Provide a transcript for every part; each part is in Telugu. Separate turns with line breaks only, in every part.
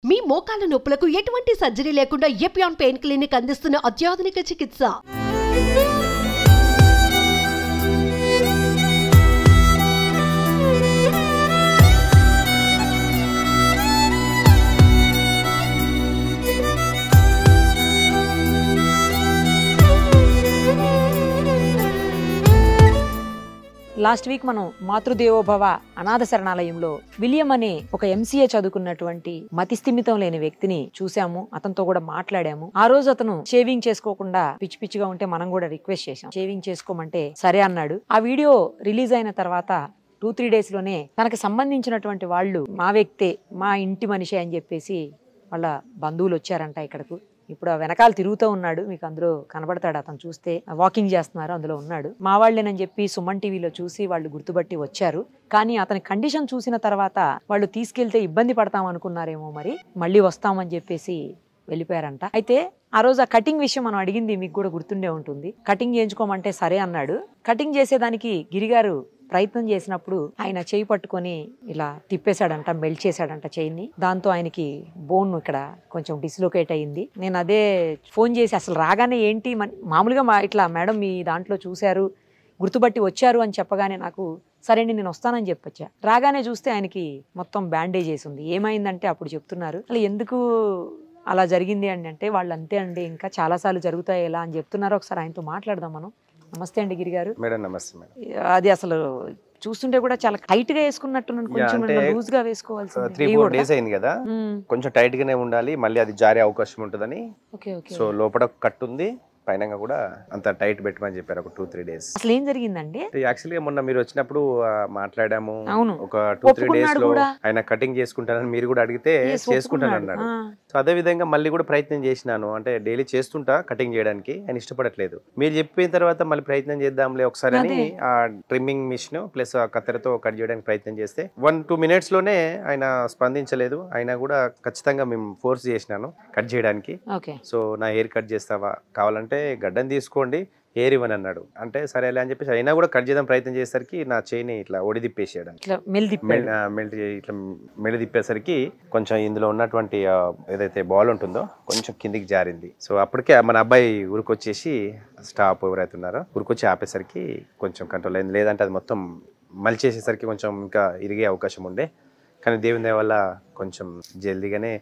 మీ మోకాల నొప్పులకు ఎటువంటి సర్జరీ లేకుండా ఎపియాన్ పెయిన్ క్లినిక్ అందిస్తున్న అత్యాధునిక చికిత్స.
లాస్ట్ వీక్ మనం మాతృదేవోభవ అనాథ శరణాలయంలో విలియం అనే ఒక ఎంసీఏ చదువుకున్నటువంటి మతిస్థిమితం లేని వ్యక్తిని చూసాము. అతనితో కూడా మాట్లాడాము. ఆ రోజు అతను షేవింగ్ చేసుకోకుండా పిచ్చి పిచ్చిగా ఉంటే మనం కూడా రిక్వెస్ట్ చేశాం, షేవింగ్ చేసుకోమంటే సరే అన్నాడు. ఆ వీడియో రిలీజ్ అయిన తర్వాత 2-3 days లోనే తనకు సంబంధించినటువంటి వాళ్ళు మా వ్యక్తే, మా ఇంటి మనిషి అని చెప్పేసి వాళ్ళ బంధువులు వచ్చారంట ఇక్కడకు. ఇప్పుడు ఆ వెనకాల తిరుగుతూ ఉన్నాడు, మీకు అందులో కనబడతాడు. అతను చూస్తే వాకింగ్ చేస్తున్నారు, అందులో ఉన్నాడు. మా వాళ్ళేనని చెప్పి సుమన్ టీవీలో చూసి వాళ్ళు గుర్తుపట్టి వచ్చారు. కానీ అతని కండిషన్ చూసిన తర్వాత వాళ్ళు తీసుకెళ్తే ఇబ్బంది పడతాం అనుకున్నారేమో, మరి మళ్ళీ వస్తామని చెప్పేసి వెళ్ళిపోయారంట. అయితే ఆ రోజు ఆ కటింగ్ విషయం మనం అడిగింది మీకు కూడా గుర్తుండే ఉంటుంది. కటింగ్ చేయించుకోమంటే సరే అన్నాడు. కటింగ్ చేసేదానికి గిరిగారు ప్రయత్నం చేసినప్పుడు ఆయన చేయి పట్టుకొని ఇలా తిప్పేశాడంట, మెల్ట్ చేశాడంట చేయిని. దాంతో ఆయనకి బోన్ ఇక్కడ కొంచెం డిస్లోకేట్ అయ్యింది. నేను అదే ఫోన్ చేసి అసలు రాగానే ఏంటి మామూలుగా ఇట్లా మేడం మీ దాంట్లో చూశారు, గుర్తుపట్టి వచ్చారు అని చెప్పగానే నాకు సరే నేను వస్తానని చెప్పొచ్చా. రాగానే చూస్తే ఆయనకి మొత్తం బ్యాండేజ్ వేసి ఉంది. ఏమైందంటే అప్పుడు చెప్తున్నారు అసలు ఎందుకు అలా జరిగింది అంటే వాళ్ళు అంతే అండి, ఇంకా చాలాసార్లు జరుగుతాయి ఎలా అని చెప్తున్నారు. ఒకసారి ఆయనతో మాట్లాడదాం మనం. నమస్తే అండి గిరిగారు.
మేడం నమస్తే మేడం.
అది అసలు చూస్తుంటే కూడా చాలా టైట్ గా వేసుకున్నట్టు, కొంచెం లూజ్ గా వేసుకోవాల్సి.
3-4 days అయింది కదా, కొంచెం టైట్ గానే ఉండాలి, మళ్ళీ అది జారే అవకాశం ఉంటుందని. సో లోపల కట్ ఉంది, పైన కూడా అంత టైట్ పెట్టమని చెప్పారు ఒక 2-3 days.
అసలు ఏం జరిగిందండి?
యాక్చువల్ గా మొన్న మీరు వచ్చినప్పుడు మాట్లాడాము. ఒక 2-3 days లో ఆయన కటింగ్ చేసుకుంటానని మీరు కూడా అడిగితే చేసుకుంటాను అన్నాడు. సో అదే విధంగా మళ్ళీ కూడా ప్రయత్నం చేసినాను, అంటే డైలీ చేస్తుంటా కటింగ్ చేయడానికి. ఆయన ఇష్టపడట్లేదు. మీరు చెప్పిన తర్వాత మళ్ళీ ప్రయత్నం చేద్దాంలే ఒకసారి అని ఆ ట్రిమ్మింగ్ మిషన్ ప్లస్ ఆ కత్తెరతో కట్ చేయడానికి ప్రయత్నం చేస్తే 1-2 minutes లోనే ఆయన స్పందించలేదు. అయినా కూడా ఖచ్చితంగా మేము ఫోర్స్ చేసినాను కట్ చేయడానికి. సో నా హెయిర్ కట్ చేస్తావా, కావాలంటే గడ్డం తీసుకోండి, హెయిర్ ఇవ్వని అన్నాడు. అంటే సరేలే అని చెప్పేసి అయినా కూడా కట్ చేద్దాం ప్రయత్నం చేసేసరికి నా చేయిని ఇట్లా ఒడిదిప్పేసాడు. ఇట్లా మెల్లి తిప్పేసరికి కొంచెం ఇందులో ఉన్నటువంటి ఏదైతే బాల్ ఉంటుందో కొంచెం కిందికి జారింది. సో అప్పటికే మన అబ్బాయి ఊరికొచ్చేసి స్టాప్ ఎవరైతే ఉన్నారో ఊరికొచ్చి ఆపేసరికి కొంచెం కంట్రోల్ అయింది. లేదంటే అది మొత్తం మలిచేసేసరికి కొంచెం ఇంకా ఇరిగే అవకాశం ఉండే. కానీ దేవుని దయ వల్ల కొంచెం జల్దీగానే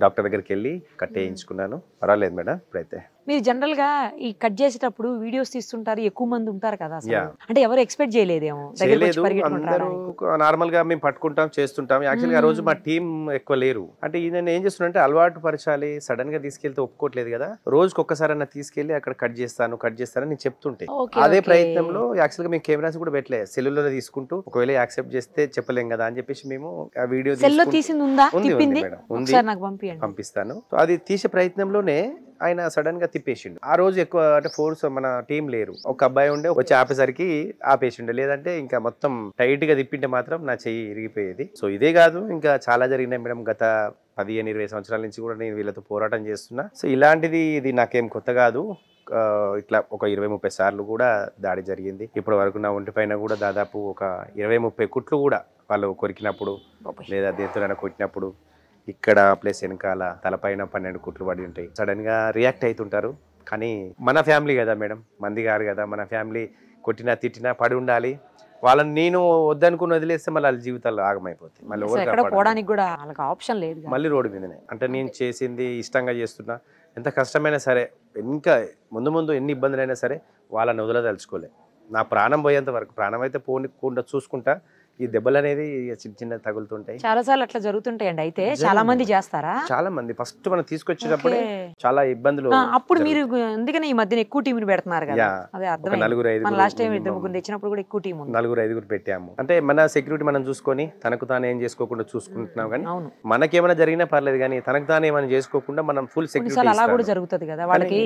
డాక్టర్ దగ్గరికి వెళ్ళి కట్ వేయించుకున్నాను. పర్వాలేదు మేడం ఇప్పుడైతే.
మీరు జనరల్ గా ఈ కట్ చేసేటప్పుడు వీడియోస్ తీస్తుంటారు, ఎక్కువ మంది ఉంటారు కదా, అంటే ఎవరు ఎక్స్పెక్ట్ చేయలేదేమో.
అందరూ నార్మల్ గా మేము పట్టుకుంటాం చేస్తుంటాం. యాక్చువల్గా ఆ రోజు మా టీం ఎక్కువ లేరు. అంటే ఈయన ఏం చేస్తున్నా అలవాటు పరచాలి, సడన్ గా తీసుకెళ్తే ఒప్పుకోవట్లేదు కదా. రోజుకి ఒక్కసారన్నా తీసుకెళ్లి అక్కడ కట్ చేస్తానని నేను చెప్తుంటే అదే ప్రయత్నంలో యాక్చువల్ గా మేము కెమెరాస్ కూడా పెట్టలేదు, సెల్లులో తీసుకుంటూ ఒకవేళ యాక్సెప్ట్ చేస్తే చెప్పలేం కదా అని చెప్పేసి మేము ఆ వీడియో పంపిస్తాను. అది తీసే ప్రయత్నంలోనే ఆయన సడన్ గా తిప్పేసిండు. ఆ రోజు ఎక్కువ అంటే ఫోర్స్ మన టీం లేరు, ఒక అబ్బాయి ఉండే వచ్చి ఆపేసరికి ఆపేసిండు. లేదంటే ఇంకా మొత్తం టైట్ గా తిప్పింటే మాత్రం నా చెయ్యి ఇరిగిపోయేది. సో ఇదే కాదు ఇంకా చాలా జరిగినాయి మేడం. గత 15-20 సంవత్సరాల నుంచి కూడా నేను వీళ్ళతో పోరాటం చేస్తున్నా. సో ఇలాంటిది ఇది నాకేం కొత్త కాదు. ఇట్లా ఒక 20-30 సార్లు కూడా దాడి జరిగింది. ఇప్పటి వరకు నా ఒంటి పైన కూడా దాదాపు ఒక 20-30 కుట్లు కూడా వాళ్ళు కొరికినప్పుడు లేదా దేంతోనైనా కొట్టినప్పుడు ఇక్కడ ప్లేస్ వెనకాల తలపైన 12 కుట్లు పడి ఉంటాయి. సడన్ గా రియాక్ట్ అవుతుంటారు. కానీ మన ఫ్యామిలీ కదా మేడం, మంది గారు కదా, మన ఫ్యామిలీ కొట్టినా తిట్టినా పడి ఉండాలి. వాళ్ళని నేను వద్దనుకుని వదిలేస్తే మళ్ళీ వాళ్ళ జీవితాలు ఆగమైపోతాయి. మళ్ళీ మళ్ళీ రోడ్డు మీదనే. అంటే నేను చేసింది ఇష్టంగా చేస్తున్నా, ఎంత కష్టమైనా సరే, ఇంకా ముందు ఎన్ని ఇబ్బందులైనా సరే వాళ్ళని వదలదలుచుకోలే. నా ప్రాణం పోయేంత వరకు, ప్రాణం అయితే పోకుండా చూసుకుంటా. ఈ దెబ్బలు అనేది చిన్న చిన్న తగులుతుంటాయి.
చాలా సార్లు అట్లా జరుగుతుంటాయి. అయితే చాలా మంది చేస్తారా?
చాలా మంది ఫస్ట్ మనం తీసుకొచ్చేటప్పుడే చాలా ఇబ్బందులు.
అప్పుడు మీరు అందుకనే ఈ మధ్యన ఎక్కువ టీం పెడుతున్నారు కదా. అదే అర్థం. 4-5 లాస్ట్ టైం 2-3 తెచ్చినప్పుడు కూడా ఎక్కువ టీం ఉంది.
4-5 పెట్టాము. అంటే మన సెక్యూరిటీ మనం చూసుకొని తనకు తాను ఏం చేసుకోకుండా చూసుకుంటున్నాం. కానీ మనకేమైనా జరిగినా పర్లేదు, కానీ తనకు తాను ఏమైనా చేసుకోకుండా మనం ఫుల్ సెక్యూరిటీ.
అలా కూడా జరుగుతుంది కదా, వాళ్ళకి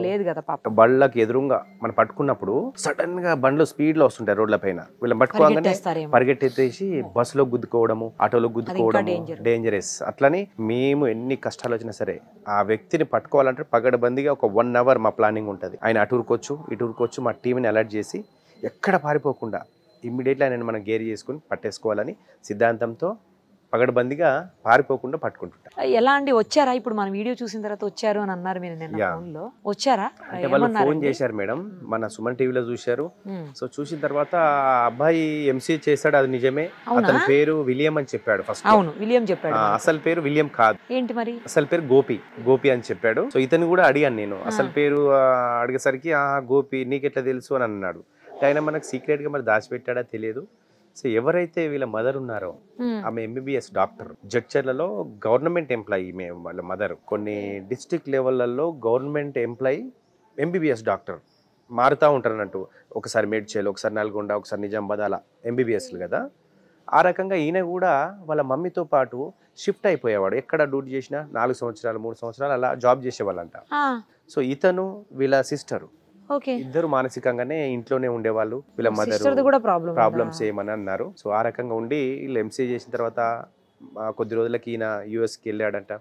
లేదు కదా.
బళ్ళకి ఎదురుగా మనం పట్టుకున్నప్పుడు సడన్ గా బండ్లు స్పీడ్ లో వస్తుంటాయి రోడ్ల పైన. వీళ్ళని పట్టుకోగానే పరిగెట్టేసి బస్సులో గుద్దుకోవడము, ఆటోలో గుద్దుకోవడము డేంజరస్. అట్లని మేము ఎన్ని కష్టాలు వచ్చినా సరే ఆ వ్యక్తిని పట్టుకోవాలంటే పగడబందిగా ఒక 1 hour మా ప్లానింగ్ ఉంటుంది. ఆయన అటూరుకోవచ్చు ఇటూరుకోవచ్చు, మా టీంని అలర్ట్ చేసి ఎక్కడ పారిపోకుండా ఇమ్మీడియట్లీ ఆయన మనం గేర్ చేసుకుని పట్టేసుకోవాలని సిద్ధాంతంతో పగడబందిగా పారిపోకుండా పట్టుకుంటుంటా.
ఎలా అండి వచ్చారా? ఇప్పుడు మన వీడియో చూసిన తర్వాత వచ్చారు అని అన్నారు మీరు నిన్న ఫోన్ లో. వచ్చారా?
అంటే వాళ్ళు ఫోన్ చేశారు మేడం, మన సుమన్ టీవీలో చూశారు. సో చూసిన తర్వాత అబ్బాయి ఎంసీఏ చేశాడు, అది నిజమే. అతని పేరు విలియం అని చెప్పాడు ఫస్ట్.
అవును, విలియం చెప్పాడు.
అసలు పేరు విలియం కాదు.
ఏంటి మరి?
అసలు పేరు గోపి అని చెప్పాడు. సో ఇతను కూడా అడిగాను నేను, అసలు పేరు అడిగేసరికి గోపి నీకెట్లా తెలుసు అని అన్నాడు. ఆయన మనకు సీక్రెట్ గా మరి దాచిపెట్టాడా తెలియదు. సో ఎవరైతే వీళ్ళ మదర్ ఉన్నారో ఆమె ఎంబీబీఎస్ డాక్టర్, జడ్చర్లలో గవర్నమెంట్ ఎంప్లాయీ. వాళ్ళ మదర్ కొన్ని డిస్ట్రిక్ట్ లెవెల్లో గవర్నమెంట్ ఎంప్లాయీ, ఎంబీబీఎస్ డాక్టర్ మారుతూ ఉంటారు అన్నట్టు. ఒకసారి మేడ్చల్, ఒకసారి నల్గొండ, ఒకసారి నిజామాబాద్, అలా ఎంబీబీఎస్లు కదా. ఆ రకంగా ఈయన కూడా వాళ్ళ మమ్మీతో పాటు షిఫ్ట్ అయిపోయేవాడు. ఎక్కడ డ్యూటీ చేసినా 4 సంవత్సరాలు 3 సంవత్సరాలు అలా జాబ్ చేసేవాళ్ళంట. సో ఇతను వీళ్ళ సిస్టర్ ఇద్దరు మానసికంగానే ఇంట్లోనే ఉండేవాళ్ళు. వీళ్ళ మదర్ ప్రాబ్లమ్స్ ఏమని అన్నారు. సో ఆ రకంగా ఉండి వీళ్ళు ఎంసీఏ చేసిన తర్వాత కొద్ది రోజులకి ఈయన యుఎస్ కి వెళ్ళాడంట.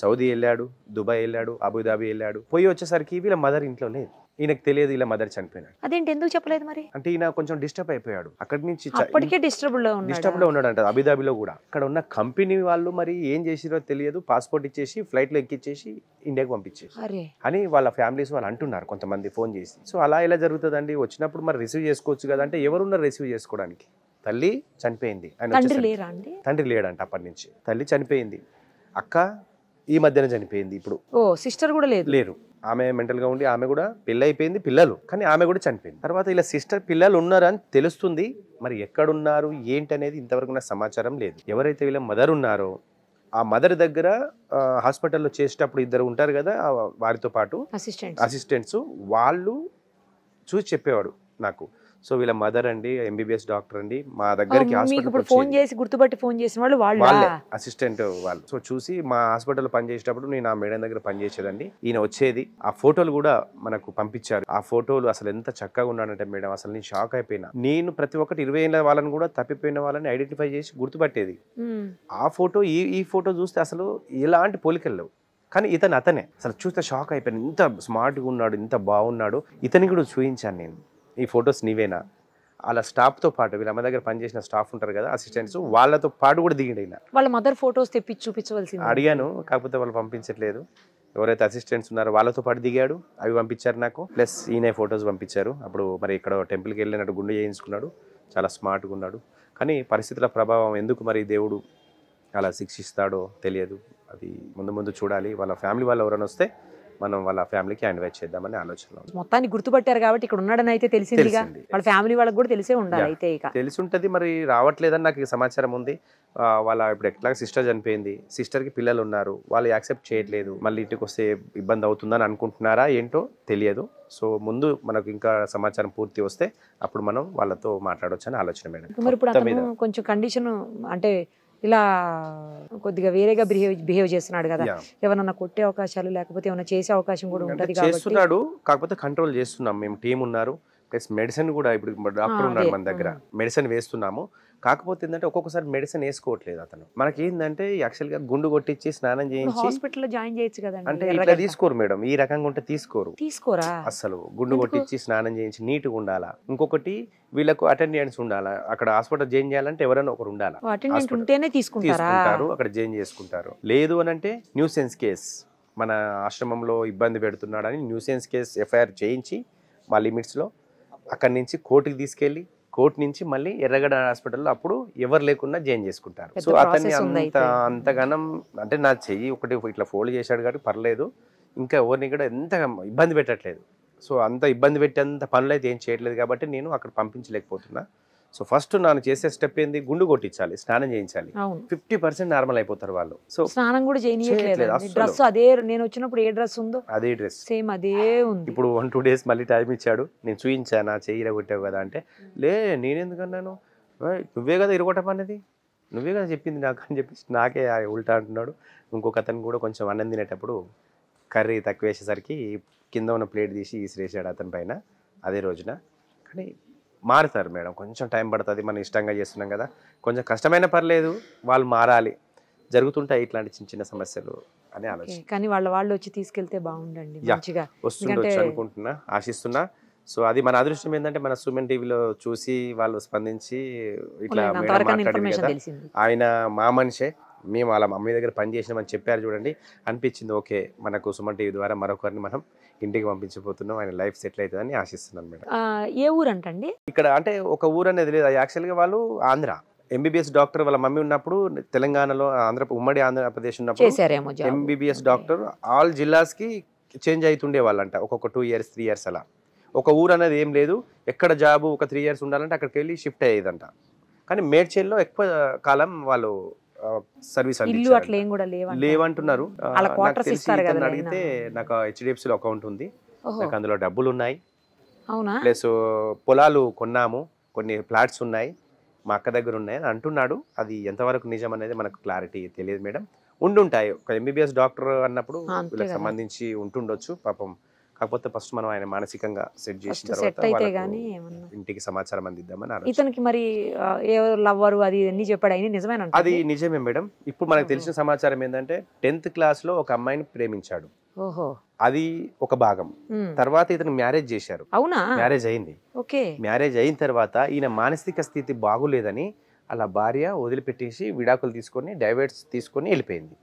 సౌదీ వెళ్ళాడు, దుబాయ్ వెళ్ళాడు, అబుదాబి వెళ్ళాడు. పోయి వచ్చేసరికి వీళ్ళ మదర్ ఇంట్లో లేదు. ఈయనకు తెలియదు వీళ్ళ మదర్ చనిపోయినాడు.
అదేంటి, ఎందుకు చెప్పలేదు మరి?
అంటే ఈయన కొంచెం డిస్టర్బ్ అయిపోయాడు. అక్కడి నుంచి
డిస్టర్బ్ లో
ఉన్నాడంట. అబుదాబిలో కూడా అక్కడ ఉన్న కంపెనీ వాళ్ళు మరి ఏం చేసిరో తెలియదు, పాస్పోర్ట్ ఇచ్చేసి ఫ్లైట్ లో ఎక్కిచ్చేసి ఇండియాకి పంపించేసి అని వాళ్ళ ఫ్యామిలీస్ వాళ్ళు అంటున్నారు కొంతమంది ఫోన్ చేసి. సో అలా ఇలా జరుగుతుందండి. వచ్చినప్పుడు మరి రిసీవ్ చేసుకోవచ్చు కదా అంటే ఎవరున్నారు రిసీవ్ చేసుకోవడానికి? తల్లి చనిపోయింది, తండ్రి లేడంట అప్పటి నుంచి. తల్లి చనిపోయింది, అక్క ఈ మధ్యన చనిపోయింది. ఇప్పుడు
సిస్టర్ కూడా లేరు.
ఆమె మెంటల్ గా ఉండి ఆమె కూడా పెళ్లి అయిపోయింది, పిల్లలు, కానీ ఆమె కూడా చనిపోయింది. తర్వాత ఇలా సిస్టర్ పిల్లలు ఉన్నారు అని తెలుస్తుంది. మరి ఎక్కడున్నారు ఏంటి అనేది ఇంతవరకు నాకు సమాచారం లేదు. ఎవరైతే వీళ్ళ మదర్ ఉన్నారో ఆ మదర్ దగ్గర హాస్పిటల్లో చేసేటప్పుడు ఇద్దరు ఉంటారు కదా, వారితో పాటు అసిస్టెంట్స్, వాళ్ళు చూసి చెప్పేవాడు నాకు. సో వీళ్ళ మదర్ అండి ఎంబీబీఎస్ డాక్టర్ అండి, మా దగ్గరికి
ఫోన్ చేసి గుర్తుపట్టి ఫోన్ చేసిన వాళ్ళే
అసిస్టెంట్ వాళ్ళు. సో చూసి మా హాస్పిటల్లో పనిచేసేటప్పుడు నేను ఆ మేడం దగ్గర పనిచేసేదండి. ఈయన వచ్చేది. ఆ ఫోటోలు కూడా మనకు పంపించారు. ఆ ఫోటోలు అసలు ఎంత చక్కగా ఉన్నాడంటే మేడం, అసలు నేను షాక్ అయిపోయినా. నేను ప్రతి ఒక్కటి 20 ఏళ్ళ వాళ్ళని కూడా తప్పిపోయిన వాళ్ళని ఐడెంటిఫై చేసి గుర్తుపట్టేది. ఆ ఫోటో ఈ ఫోటో చూస్తే అసలు ఎలాంటి పోలికలు లేవు. కానీ అతనే అసలు చూస్తే షాక్ అయిపోయాను. ఇంత స్మార్ట్గా ఉన్నాడు, ఇంత బాగున్నాడు. ఇతని కూడా చూపించాను నేను, ఈ ఫొటోస్ నీవేనా? అలా స్టాఫ్తో పాటు వీళ్ళ అమ్మ దగ్గర పనిచేసిన స్టాఫ్ ఉంటారు కదా అసిస్టెంట్స్, వాళ్ళతో పాటు కూడా దిగిండు అయినా.
వాళ్ళ మదర్ ఫొటోస్ తెప్పించి చూపించవలసింది
అడిగాను, కాకపోతే వాళ్ళు పంపించట్లేదు. ఎవరైతే అసిస్టెంట్స్ ఉన్నారో వాళ్ళతో పాటు దిగాడు, అవి పంపించారు నాకు. ప్లస్ ఈయన ఫొటోస్ పంపించారు. అప్పుడు మరి ఇక్కడ టెంపుల్కి వెళ్ళినట్టు గుండె చేయించుకున్నాడు, చాలా స్మార్ట్గా ఉన్నాడు. కానీ పరిస్థితుల ప్రభావం ఎందుకు మరి దేవుడు అలా శిక్షిస్తాడో తెలియదు. అది ముందు చూడాలి. వాళ్ళ ఫ్యామిలీ వాళ్ళు ఎవరైనా వస్తే మనం వాళ్ళ ఫ్యామిలీకి ఇన్వైట్ చేద్దామని ఆలోచన.
మొత్తాన్ని గుర్తుపట్టారు కాబట్టి ఇక్కడ ఉన్నాడని అయితే తెలిసిందిగా, వాళ్ళ ఫ్యామిలీ వాళ్ళకి కూడా తెలిసే ఉండాలి. అయితే ఇక
తెలిసి ఉంటుంది, మరి రావట్లేదని నాకు సమాచారం ఉంది. వాళ్ళ ఇప్పుడు ఎట్లా సిస్టర్ చనిపోయింది, సిస్టర్కి పిల్లలు ఉన్నారు, వాళ్ళు యాక్సెప్ట్ చేయట్లేదు. మళ్ళీ ఇంటికి వస్తే ఇబ్బంది అవుతుందని అనుకుంటున్నారా ఏంటో తెలియదు. సో ముందు మనకు ఇంకా సమాచారం పూర్తి వస్తే అప్పుడు మనం వాళ్ళతో మాట్లాడవచ్చు అని ఆలోచన మేడం.
మరి ఇప్పుడు కొంచెం కండిషన్ అంటే ఇలా కొద్దిగా వేరేగా బిహేవ్ చేస్తున్నాడు కదా, ఎవరన్నా కొట్టే అవకాశాలు లేకపోతే ఏమైనా చేసే అవకాశం కూడా ఉంటుంది
చేస్తున్నాడు. కాకపోతే కంట్రోల్ చేస్తున్నాం మేము, టీం ఉన్నారు, ప్లస్ మెడిసిన్ కూడా ఇప్పుడు డాక్టర్ ఉన్నాడు మన దగ్గర, మెడిసిన్ వేస్తున్నాము. కాకపోతే ఏంటంటే ఒక్కొక్కసారి మెడిసిన్ వేసుకోవట్లేదు అతను. మనకి ఏంటంటే యాక్చువల్ గా గుండు కొట్టించి స్నానం చేయించి
హాస్పిటల్లో జాయిన్ చేయొచ్చు కదా
అంటే ఇట్లా తీసుకోరు మేడం, ఈ రకంగా ఉంటే తీసుకోరా అసలు. గుండు కొట్టించి స్నానం చేయించి నీట్గా ఉండాలా. ఇంకొకటి వీళ్ళకు అటెండెన్స్ ఉండాలా. అక్కడ హాస్పిటల్ జాయిన్ చేయాలంటే ఎవరైనా ఒకరు ఉండాలా, తీసుకుంటారు, అక్కడ జాయిన్ చేసుకుంటారు. లేదు అని అంటే న్యూసెన్స్ కేస్, మన ఆశ్రమంలో ఇబ్బంది పెడుతున్నాడని న్యూసెన్స్ కేస్ ఎఫ్ఐఆర్ చేయించి మా లిమిట్స్లో అక్కడి నుంచి కోర్టుకి తీసుకెళ్ళి కోర్టు నుంచి మళ్ళీ ఎర్రగడ్డ హాస్పిటల్లో అప్పుడు ఎవరు లేకుండా జాయిన్ చేసుకుంటారు. సో అతన్ని అంతగానం అంటే నా చెయ్యి ఒకటి ఇట్లా ఫోల్డ్ చేశాడు కాబట్టి పర్లేదు, ఇంకా ఎవరిని కూడా ఎంత ఇబ్బంది పెట్టట్లేదు. సో అంత ఇబ్బంది పెట్టేంత పనులు అయితే ఏం చేయట్లేదు కాబట్టి నేను అక్కడ పంపించలేకపోతున్నా. సో ఫస్ట్ ನಾನು చేసే స్టెప్ ఏంది, గుండు కొట్టించాలి, స్నానం చేయించాలి. 50% నార్మల్ అయిపోతారు వాళ్ళు. సో
స్నానం కూడా చేయనియట్లేదు. డ్రెస్ అదే, నేను వచ్చినప్పుడు ఏ డ్రెస్ ఉందో అదే డ్రెస్ సేమ్ అదే ఉంది.
ఇప్పుడు 1-2 days మళ్ళీ టైం ఇచ్చాడు. నేను చూయించానా చెయ్యి ఇరగొట్టావు కదా అంటే, లే నేనెందుకన్నాను, నువ్వే కదా ఇరగొట్టమన్నది, నువ్వే కదా చెప్పింది నాకు అని చెప్పేసి నాకే ఉల్టా అంటున్నాడు. ఇంకొక అతను కూడా కొంచెం అన్నం తినేటప్పుడు కర్రీ తక్కువ వేసేసరికి కింద ఉన్న ప్లేట్ తీసి ఈసిరేసాడు అతని పైన అదే రోజున. కానీ మారుతారు మేడం, కొంచెం టైం పడుతుంది. మనం ఇష్టంగా చేస్తున్నాం కదా, కొంచెం కష్టమైన పర్లేదు, వాళ్ళు మారాలి. జరుగుతుంటాయి ఇట్లాంటి చిన్న సమస్యలు అని ఆలోచన.
కానీ వాళ్ళు వచ్చి తీసుకెళ్తే బాగుండండి, మంచిగా
వస్తుండొచ్చు అనుకుంటున్నా, ఆశిస్తున్నా. సో అది మన అదృష్టం ఏంటంటే మన సుమన్ టీవీలో చూసి వాళ్ళు స్పందించి ఇట్లా మేడం
అంతవరకు
మాట్లాడింది
ఇన్ఫర్మేషన్
కదా,
తెలిసింది.
ఆయన మా మనిషే, మేము వాళ్ళ మమ్మీ దగ్గర పని చేసినామని చెప్పారు చూడండి, అనిపించింది ఓకే మనకు సుమన్ టీవీ ద్వారా మరొకరిని మనం ఇంటికి పంపించబోతున్నాం, ఆయన లైఫ్ సెటిల్ అవుతుందని ఆశిస్తున్నాను మేడం.
ఏ ఊరు అంటండి
ఇక్కడ అంటే ఒక ఊరు అనేది లేదు, యాక్చువల్గా వాళ్ళు ఆంధ్ర ఎంబీబీఎస్ డాక్టర్, వాళ్ళ మమ్మీ ఉన్నప్పుడు తెలంగాణలో ఉమ్మడి ఆంధ్రప్రదేశ్ ఉన్నప్పుడు
చేశారేమో job.
MBBS doctor all జిల్లాస్కి change అవుతుండే వాళ్ళంట, ఒక్కొక్క 2 years 3 years అలా. ఒక ఊరు అనేది ఏం లేదు, ఎక్కడ జాబు ఒక 3 years ఉండాలంటే అక్కడికి వెళ్ళి షిఫ్ట్ అయ్యేదంట. కానీ మేడ్చల్లో ఎక్కువ కాలం వాళ్ళు సర్వీస్
ఇల్లు అట్లా ఏం కూడా
లేవంటున్నారు.
వాళ్ళ
నాకు
quarters
తెలిసి
ఇస్తారు కదా
ఇతన్ని
ఆయన.
అడిగితే నాకు హెచ్డిఎఫ్సిలో అకౌంట్ ఉంది,
ఓహో,
నాకు అందులో డబ్బులు ఉన్నాయి,
అవునా?
ప్లస్ పొలాలు కొన్నాము, కొన్ని ఫ్లాట్స్ ఉన్నాయి, మా అక్క దగ్గర ఉన్నాయి అని అంటున్నాడు. అది ఎంతవరకు నిజం అనేది మనకు క్లారిటీ తెలియదు మేడం. ఉండుంటాయి, ఒక ఎంబీబీఎస్ డాక్టర్ అన్నప్పుడు
అంతే
వీళ్ళకి
కదా.
సంబంధించి ఉంటుండొచ్చు పాపం. కాకపోతే ఫస్ట్ మనం ఆయన మానసికంగా సెట్ చేసిన
సెట్
తర్వాత
అయితే
వాళ్ళకు
గానీ ఏమన్నా.
ఇంటికి సమాచారం అందిద్దామని ఆలోచన.
ఇతనికి మరి ఎవరు లవ్వరు అది అన్ని చెప్పాడు, అయినా నిజమేనంట
అది నిజమే మేడం. ఇప్పుడు మనకు తెలిసిన సమాచారం ఏంటంటే 10th క్లాస్లో ఒక అమ్మాయిని ప్రేమించాడు,
ఓహో,
అది ఒక భాగం. తర్వాత ఇతను మ్యారేజ్ చేశారు,
అవునా?
మ్యారేజ్ అయింది.
ఓకే,
మ్యారేజ్ అయిన తర్వాత ఈయన మానసిక స్థితి బాగులేదని అలా భార్య వదిలిపెట్టేసి విడాకులు తీసుకొని డైవర్స్ తీసుకొని వెళ్ళిపోయింది,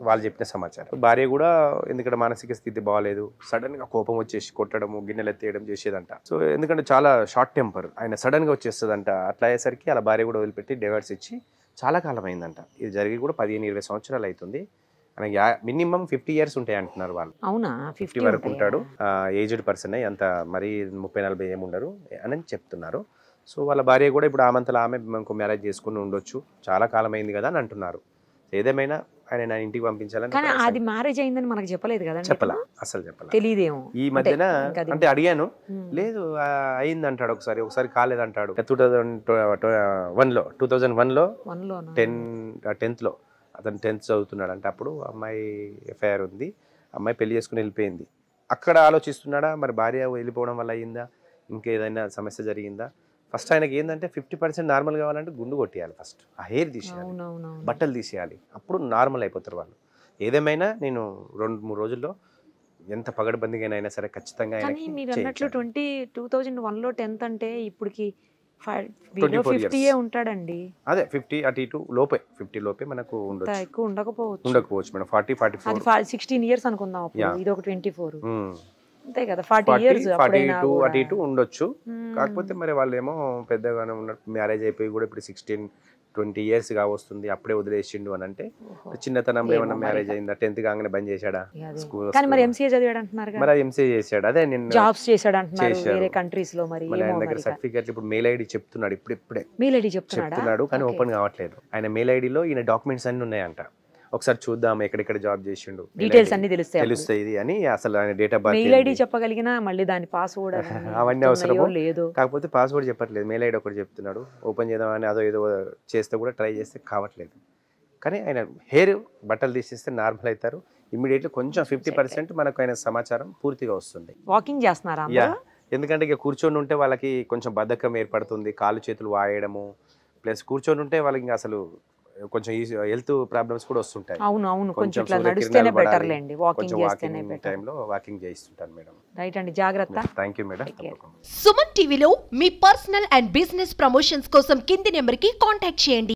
వాళ్ళు చెప్పిన సమాచారం. భార్య కూడా ఎందుకంటే మానసిక స్థితి బాగాలేదు, సడన్ గా కోపం వచ్చేసి కొట్టడము గిన్నెలు ఎత్తేయడం చేసేదంట. సో ఎందుకంటే చాలా షార్ట్ టెంపర్, ఆయన సడన్ గా వచ్చేస్తుందంట. అట్లా అయ్యేసరికి అలా భార్య కూడా వదిలిపెట్టి డైవర్స్ ఇచ్చి చాలా కాలం అయిందంట. ఇది జరిగి కూడా 15-20 సంవత్సరాలు అవుతుంది. మనకి మినిమం 50 years ఉంటాయి అంటున్నారు వాళ్ళు.
అవునా?
50 వరకు ఉంటాడు, ఏజ్డ్ పర్సన్, అంత మరీ 30-40 ఏమి ఉండరు అని చెప్తున్నారు. సో వాళ్ళ భార్య కూడా ఇప్పుడు ఆమంతలో ఆమె ఇంకో మ్యారేజ్ చేసుకుని ఉండొచ్చు, చాలా కాలం అయింది కదా అని అంటున్నారు. ఏదేమైనా ఆయన నా ఇంటికి పంపించాలని.
కానీ అది మ్యారేజ్ అయిందని మనకు చెప్పలేదు కదా,
చెప్పలా, అసలు చెప్పలా,
తెలియదేమో.
ఈ మధ్యన అంటే అడిగాను, లేదు అయింది అంటాడు, ఒకసారి కాలేదంటాడు. 2001లో 10th లో అతను 10th చదువుతున్నాడు అంటే అప్పుడు అమ్మాయి ఎఫ్ఐఆర్ ఉంది, అమ్మాయి పెళ్లి చేసుకుని వెళ్ళిపోయింది. అక్కడ ఆలోచిస్తున్నాడా మరి భార్య వెళ్ళిపోవడం వల్ల అయిందా, ఇంకేదైనా సమస్య జరిగిందా? ఫస్ట్ ఆయనకి ఏంటంటే 50% నార్మల్ కావాలంటే గుండు కొట్టేయాలి, ఫస్ట్ ఆ హెయిర్ తీసేయాలి, బట్టలు తీసేయాలి, అప్పుడు నార్మల్ అయిపోతారు వాళ్ళు. ఏదేమైనా నేను 2-3 రోజుల్లో ఎంత పగడబందిగా అయినా సరే ఖచ్చితంగా.
కానీ మీరు అన్నట్లు 2001లో 10th అంటే ఇప్పటికి 50 ఉంటాడండి.
అదే 50 అటు ఇటు లోపే, 50 లోపే మనకు
ఎక్కువ ఉండకపోవచ్చు
మేడం. 40-44
16 years అనుకుందాం, ఇది ఒక 24 అంతే కదా, 40 years
42 అటు ఇటు ఉండొచ్చు. కాకపోతే మరి వాళ్ళు ఏమో పెద్దగానే ఉన్నట్టు మ్యారేజ్ అయిపోయి కూడా ఇప్పుడు 16-20 years గా వస్తుంది, అప్పుడే వదిలేసిండు అని అంటే చిన్నతనంలో ఏమన్నా మ్యారేజ్ అయిందా? 10th కాగానే బంద్ చేశాడా స్కూల్?
కానీ మరి ఎంసీఏ చదివాడు అంటున్నారు,
మరి ఎంసీఏ చేశాడు, అదే నేను
జాబ్స్ చేశాడు అంటున్నారు వేరే కంట్రీస్ లో. మరి
ఆయన దగ్గర సర్టిఫికెట్ ఇప్పుడు మెయిల్ ఐడి చెప్తున్నాడు, ఇప్పుడే
మెయిల్ ఐడి చెప్తున్నాడు
కానీ ఓపెన్ కావట్లేదు. ఆయన మెయిల్ ఐడిలో ఈయన డాక్యుమెంట్స్ అన్ని ఉన్నాయంట, ఒకసారి చూద్దాం ఎక్కడెక్కడ జాబ్ చేసిండు,
డీటెయిల్స్ అన్ని తెలుస్తాయి
అని. అసలు ఆయన date of birth,
mail ID చెప్పగలిగినా మళ్ళీ దాని పాస్వర్డ్
అవన్నీ అవసరమో
లేదు.
కాకపోతే పాస్వర్డ్ చెప్పట్లేదు, మెయిల్ ఐడి ఒకటి చెప్తున్నాడు. ఓపెన్ చేద్దామని అదో ఏదో చేస్తే కూడా ట్రై చేస్తే కావట్లేదు. కానీ ఆయన హెయిర్ బట్టలు తీసేస్తే నార్మల్ అవుతారు ఇమ్మీడియట్లీ. కొంచెం 50% మనకు ఆయన సమాచారం పూర్తిగా వస్తుంది.
వాకింగ్ చేస్తున్నారా?
ఎందుకంటే ఇక కూర్చొని ఉంటే వాళ్ళకి కొంచెం బద్ధకం ఏర్పడుతుంది, కాళ్ళు చేతులు వాయడము, ప్లస్ కూర్చొని ఉంటే వాళ్ళకి ఇంకా అసలు కొంచెం హెల్త్ ప్రాబ్లమ్స్ కూడా వస్తుంటాయి.
అవును, కొంచెం ఇట్లా నడిస్తేనే బెటర్ లేండి, వాకింగ్ చేస్తేనే బెటర్.
టైంలో వాకింగ్ చేయిస్తుంటాను మేడం.
రైట్ అండి, జాగ్రత్త.
Thank you madam.
సుమన్ టీవీలో మీ పర్సనల్ అండ్ బిజినెస్ ప్రమోషన్స్ కోసం కింది నెంబర్కి కాంటాక్ట్ చేయండి.